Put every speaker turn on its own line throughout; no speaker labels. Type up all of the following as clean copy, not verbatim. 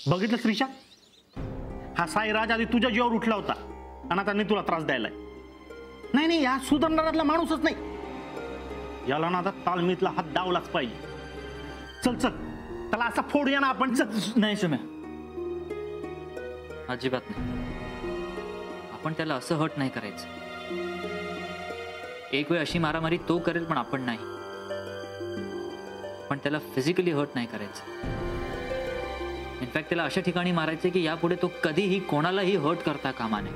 बघितलं श्रीशा, हा साईराज आधी तुझ्या जीवावर उठला होता आणि आता नाही तुला त्रास द्यायलाय. नाही नाही, हा सुधारणारातला माणूसच नाही. याला ना आता तालमीतला हात डावलाच पाहिजे. चल चल, त्याला असा फोडूया ना आपण. चल.
नाही सुम्या, अजिबात नाही. आपण त्याला असं हर्ट नाही करायचं. एक वेळ अशी मारामारी तो करेल, पण आपण नाही. पण त्याला फिजिकली हर्ट नाही करायचं. इनफॅक्ट त्याला अशा ठिकाणी मारायचं की यापुढे तो कधीही कोणालाही हर्ट करता कामा नये.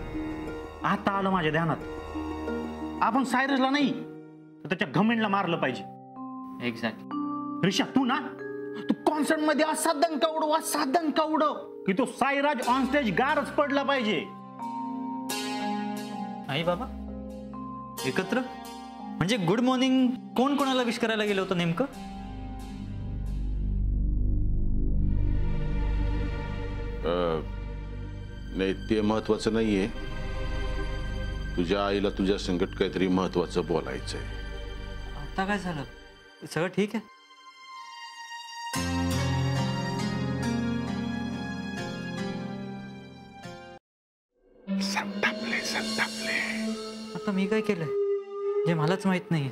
आता आलं माझ्या ध्यानात, आपण सायरसला नाही तर त्याच्या घमेंडला मारलं पाहिजे.
एक्झॅक्टली.
ऋषा, तू ना तू कॉन्सर्ट मध्ये असा दणका उडव की तो साईराज ऑन स्टेज गारच पडला पाहिजे.
आई बाबा एकत्र म्हणजे गुड मॉर्निंग कोण कोणाला विश करायला गेलं होतं नेमकं?
नाही, ते महत्वाचं नाहीये. तुझ्या आईला तुझ्या संकट काहीतरी महत्वाचं बोलायचंय.
आता काय झालं? सगळं ठीक आहे?
संतापले.
आता मी काय केलंय जे मलाच माहित नाहीये?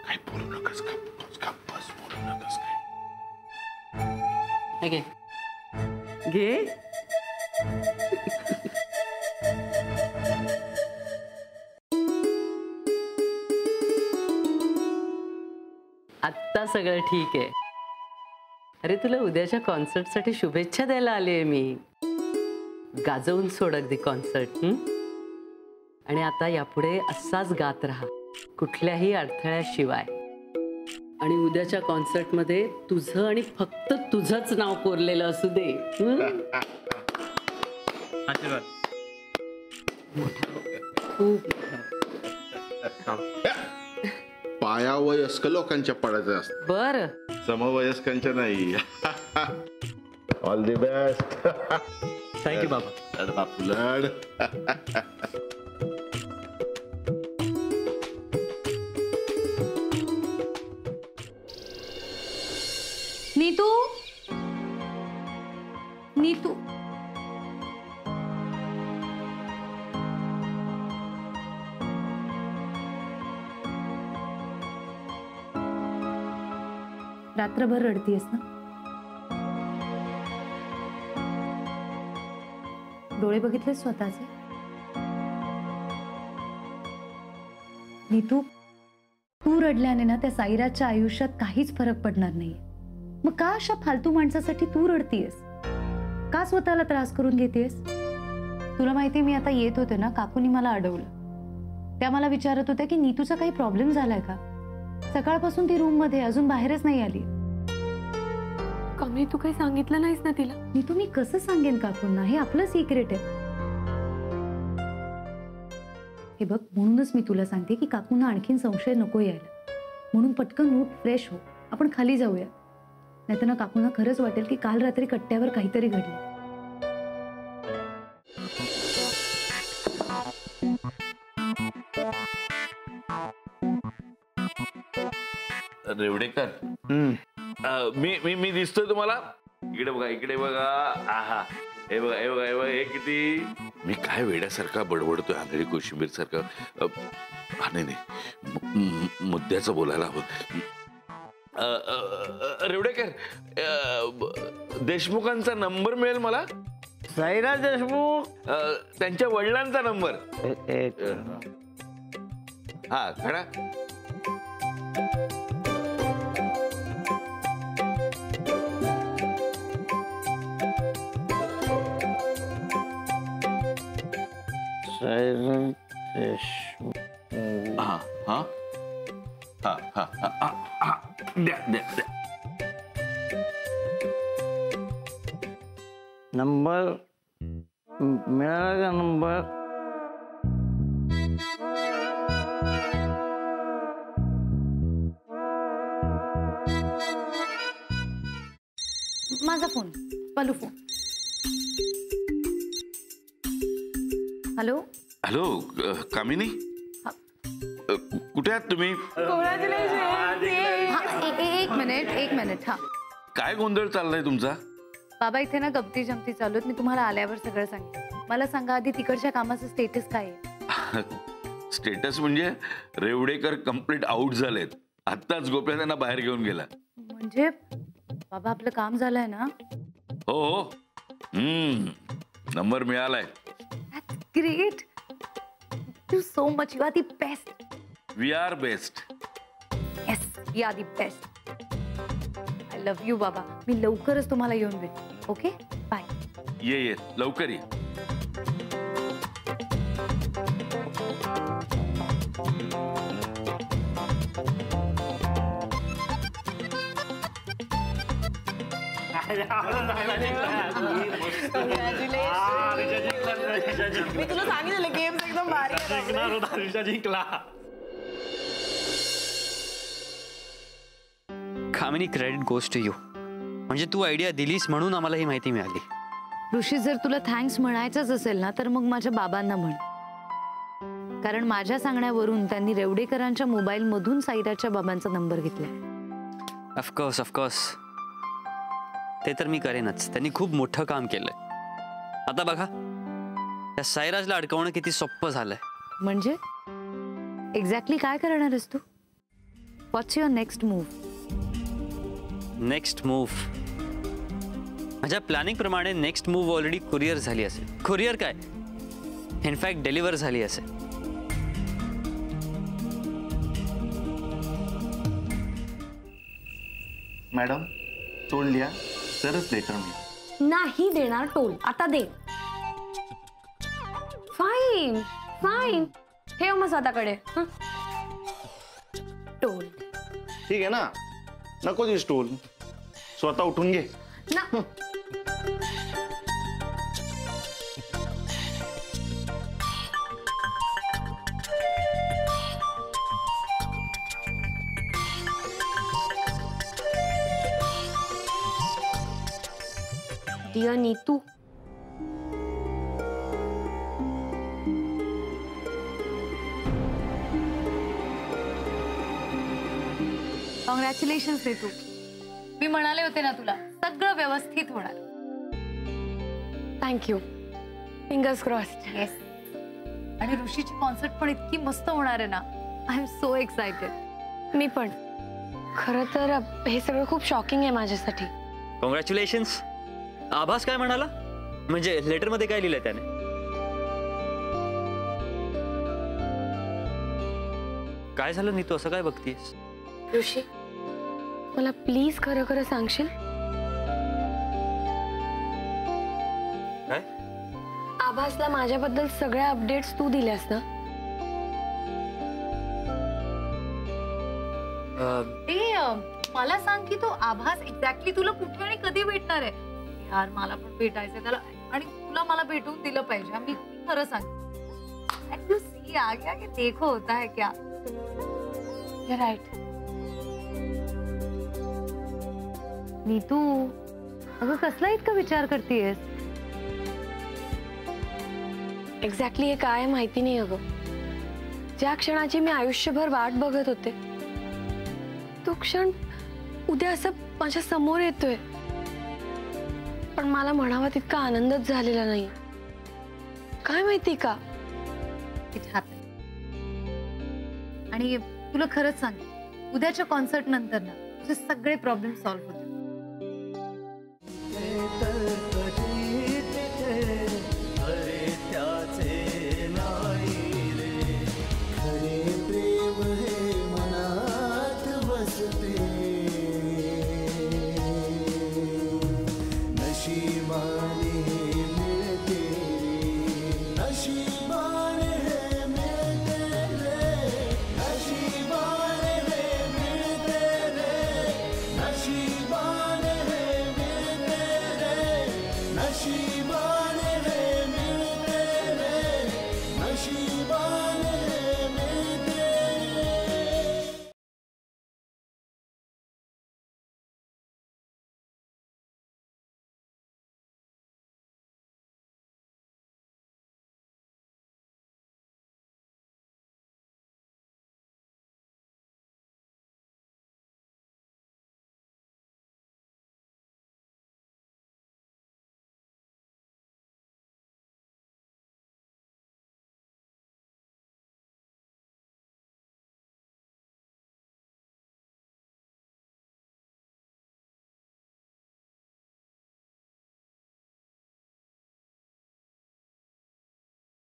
काय बोलू नकस, बस बोलू नकस.
काय
घे. आत्ता सगळं ठीक आहे. अरे तुला उद्याच्या कॉन्सर्टसाठी शुभेच्छा द्यायला आली आहे मी. गाजवून सोड अगदी कॉन्सर्ट. आणि आता यापुढे असाच गात राहा, कुठल्याही अडथळ्याशिवाय. आणि उद्याच्या कॉन्सर्टमध्ये तुझं आणि फक्त तुझंच नाव कोरलेलं असू दे.
आशीर्वाद.
खूप
पायावयस्क लोकांच्या पडायचं असतं,
बर.
समवयस्कांच्या नाही. All the best.
थँक्यू बाबा.
लड बापू लड.
नीतू, नीतू. रात्रभर रडतीयस ना? डोळे बघितले स्वतःचे? नीतू, तू रडल्याने ना त्या साईराजच्या आयुष्यात काहीच फरक पडणार नाही. मग का अशा फालतू माणसासाठी तू रडतीयस? का स्वतःला त्रास करून घेतेस? तुला माहिती, मी आता येत होते ना, काकूनी मला अडवलं. त्या मला विचारत होत्या की नीतूचा काही प्रॉब्लेम झालाय का. सकाळपासून ती रूम मध्ये अजून बाहेरच नाही आली.
कमली, तू काही सांगितलं नाहीस ना तिला?
नीतू, मी कसं सांगेन काकूंना? हे आपलं सिक्रेट आहे. हे बघ, म्हणूनच मी तुला सांगते की काकूंना आणखीन संशय नको यायला. म्हणून पटकन उठ, फ्रेश हो, आपण खाली जाऊया. नाहीतर ना काकूंना खरंच वाटेल की काल रात्री कट्ट्यावर काहीतरी घडलं.
रेवडेकर, मी दिसतोय तुम्हाला? इकडे बघा. आहा, हे बघा, हे किती. मी काय वेड्यासारखा बडबडतोय, आंधळी कोशिंबीर सारखं. नाही, मुद्द्याचं बोलायला हवं. रेवडेकर, देशमुखांचा नंबर मिळेल मला?
साईराज देशमुख,
त्यांच्या वडिलांचा नंबर. हा, खरा.
साईराज देशमुख.
हा हा हा हा हा, द्या.
नंबर मिळाला का? नंबर
माझा फोन, पलू फोन. हॅलो.
कामिनी, कुठे आहात तुम्ही?
एक मिनिट. हा,
काय गोंधळ चाललाय तुमचा?
बाबा इथे ना गमती जमती चालू आहेत, मी तुम्हाला आल्यावर सगळं सांगते. मला सांगा आधी तिकडच्या कामाचं स्टेटस काय आहे?
स्टेटस म्हणजे रेवडेकर कम्प्लीट आउट झालेत. आत्ताच गोप्या त्यांना बाहेर घेऊन गेला.
म्हणजे बाबा आपलं काम झालंय ना?
हो हो. नंबर मिळालाय.
Great. You so much. You are the best.
We are best.
Yes, we are the best. I love you बाबा. मी लवकरच तुम्हाला येऊन भेटेन. Okay, bye.
ये लवकर ये.
मी तुला सांगितलं गेम्स एकदम भारी.
जिंकला.
कामिनी, क्रेडिट गोज टू यू. म्हणजे तू आयडिया दिलीस म्हणून आम्हाला ही माहिती मिळाली.
ऋषी, जर तुला थँक्स म्हणायचंच असेल ना तर मग माझ्या बाबांना म्हण. कारण माझ्या सांगण्यावरून त्यांनी रेवडेकरांच्या मोबाईल मधून साईराच्या बाबांचा नंबर घेतला.
ऑफकोर्स ऑफकोर्स, ते तर मी करेनच. त्यांनी खूप मोठं काम केलंय. आता बघा, त्या साईराजला अडकवणं किती सोपं झालंय.
म्हणजे एक्झॅक्टली काय करणार आहेस तू? What's your next move?
Next move माझ्या प्लॅनिंग प्रमाणे नेक्स्ट मूव्ह ऑलरेडी कुरिअर झाली असेल. कुरिअर काय, इनफॅक्ट डिलिव्हर झाली असेल.
मॅडम, टोल लिहा तरच लेटर मी.
नाही देणार टोल. आता दे. Fine fine. ठेव मग स्वतःकडे. टोल
ठीक आहे ना, नको दिस टोल. स्वतः उठून घे
ना. Dear Neetu,
congratulations Neetu. मी म्हणाले होते ना तुला, सगळं व्यवस्थित होणार.
थँक्यू. Fingers crossed.
येस. आणि ऋषीची कॉन्सर्ट पण इतकी मस्त होणार आहे ना. I am so excited.
मी पण. खरं तर हे सगळं खूप शॉकिंग आहे माझ्यासाठी.
कॉंग्रॅच्युलेशन्स. आभास काय म्हणाला? म्हणजे लेटर मध्ये काय लिहिलंय त्याने? काय झालं नीतू, असं काय बघतीयस?
ऋषी, मला प्लीज खरं खरं सांगशील?
काय?
आभासला माझ्याबद्दल सगळ्या अपडेट्स तू दिल्यास ना?
मला सांग की तो आभास एक्झॅक्टली तुला कुठे आणि कधी भेटणार आहे? यार, मला पण भेटायचंय त्याला आणि तुला मला भेटून दिलं पाहिजे. मी खरं सांग. यू सी आगे आगे देखो होता है क्या.
राईट.
नीतू, अगं कसला इतका विचार करतेयस?
एक्झॅक्टली हे काय माहिती नाही अगं. ज्या क्षणाची मी आयुष्यभर वाट बघत होते, तो क्षण उद्या असं माझ्या समोर येतोय. पण मला म्हणावा तितका आनंदच झालेला नाही. काय माहिती का?
आणि तुला खरंच सांग, उद्याच्या कॉन्सर्ट नंतर ना तुझे सगळे प्रॉब्लेम सॉल्व्ह होतील.